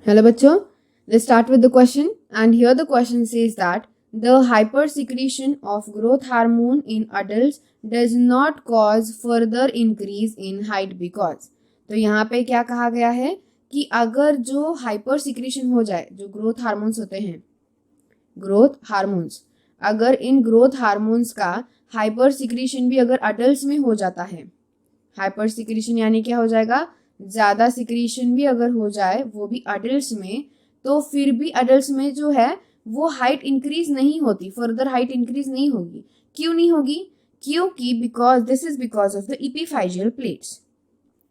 Hello बच्चों, let's start with the question. And here the question says that the hypersecretion of growth hormone in adults does not cause further increase in height because. तो यहाँ पे क्या कहा गया है कि अगर जो हाइपर सिक्रीशन हो जाए, जो ग्रोथ हार्मोन्स होते हैं, ग्रोथ हार्मोन्स, अगर इन ग्रोथ हार्मोन्स का हाइपर सिक्रीशन भी अगर अडल्ट में हो जाता है, हाइपर सिक्रीशन यानी क्या हो जाएगा, ज़्यादा सिक्रीशन भी अगर हो जाए वो भी अडल्ट में, तो फिर भी अडल्ट में जो है वो हाइट इंक्रीज नहीं होती, फर्दर हाइट इंक्रीज नहीं होगी. क्यों नहीं होगी? क्योंकि because this is because of the epiphyseal plates.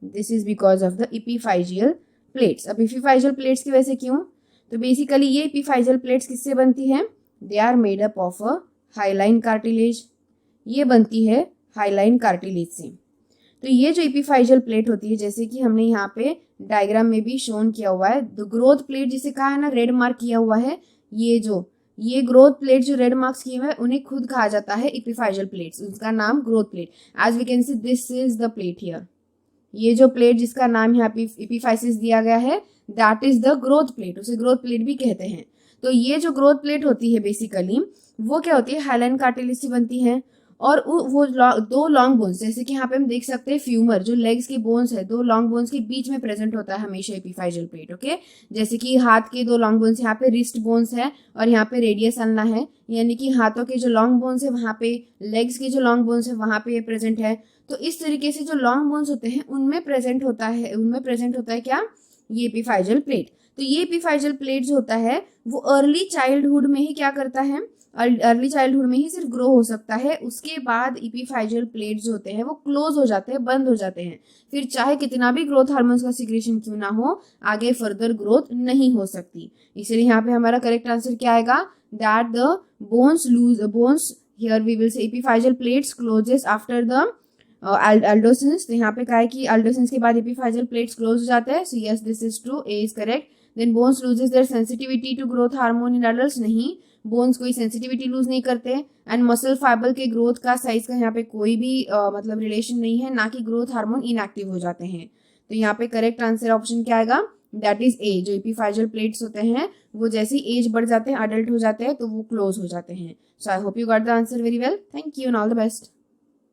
This is because of the epiphyseal plates. अब इपीफाइजियल प्लेट्स की वजह से क्यों? तो बेसिकली ये इपीफाइजियल प्लेट्स किससे बनती है? They are made up of a hyaline cartilage. ये बनती है हाइलाइन कार्टिलेज से. तो ये जो इपीफाइजियल प्लेट होती है, जैसे कि हमने यहाँ पे डायग्राम में भी शोन किया हुआ है, द ग्रोथ प्लेट जिसे कहा है ना, रेड मार्क किया हुआ है, ये ग्रोथ प्लेट जो रेड मार्क्स किए हुए हैं उन्हें खुद कहा जाता है इपीफाइजियल प्लेट्स. उसका नाम growth plate. As we can see this is the plate here. ये जो प्लेट जिसका नाम यहाँ पे इपीफाइसिस दिया गया है, that is the growth plate. उसे ग्रोथ प्लेट भी कहते हैं. तो ये जो ग्रोथ प्लेट होती है बेसिकली वो क्या होती है, हाइलाइन कार्टिलेज से बनती है. और वो दो लॉन्ग बोन्स, जैसे कि यहाँ पे हम देख सकते हैं फ्यूमर, जो लेग्स के बोन्स है, दो लॉन्ग बोन्स के बीच में प्रेजेंट होता है हमेशा इपीफाइजियल प्लेट. ओके, जैसे कि हाथ के दो लॉन्ग बोन्स, यहाँ पे रिस्ट बोन्स है और यहाँ पे रेडियस अल्ना है, यानी कि हाथों के जो लॉन्ग बोन्स है वहाँ पे, लेग्स के जो लॉन्ग बोन्स है वहाँ पे ये प्रेजेंट है. तो इस तरीके से जो लॉन्ग बोन्स होते हैं उनमें प्रेजेंट होता है क्या, ये इपीफाइजियल प्लेट. तो ये इपीफाइजियल प्लेट जो होता है वो अर्ली चाइल्डहुड में ही क्या करता है, अर्ली चाइल्डहुड में ही सिर्फ ग्रो हो सकता है. उसके बाद इपीफाइजियल प्लेट जो होते हैं वो क्लोज हो जाते हैं, बंद हो जाते हैं. फिर चाहे कितना भी ग्रोथ हार्मोन्स का सिक्रेशन क्यों ना हो, आगे फर्दर ग्रोथ नहीं हो सकती. इसलिए यहाँ पे हमारा करेक्ट आंसर क्या आएगा, that the bones here we will say epiphyseal plates closes after the adolescence. तो यहाँ पे कहा है कि एल्डोसिंस के बाद इपीफाइजियल प्लेट्स क्लोज हो जाते हैं. So yes, this is true, a is correct. Then bones loses their sensitivity to growth hormone in adults. नहीं, बोन्स कोई सेंसिटिविटी लूज नहीं करते. एंड मसल फाइबर के ग्रोथ का साइज का यहाँ पे कोई भी मतलब रिलेशन नहीं है, ना कि ग्रोथ हार्मोन इनएक्टिव हो जाते हैं. तो यहाँ पे करेक्ट आंसर ऑप्शन क्या आएगा, दैट इज ए. जो इपीफाइजियल प्लेट्स होते हैं वो जैसे ही एज बढ़ जाते हैं, अडल्ट हो जाते हैं, तो वो क्लोज हो जाते हैं. So I hope you got the answer very well. Thank you and all the best.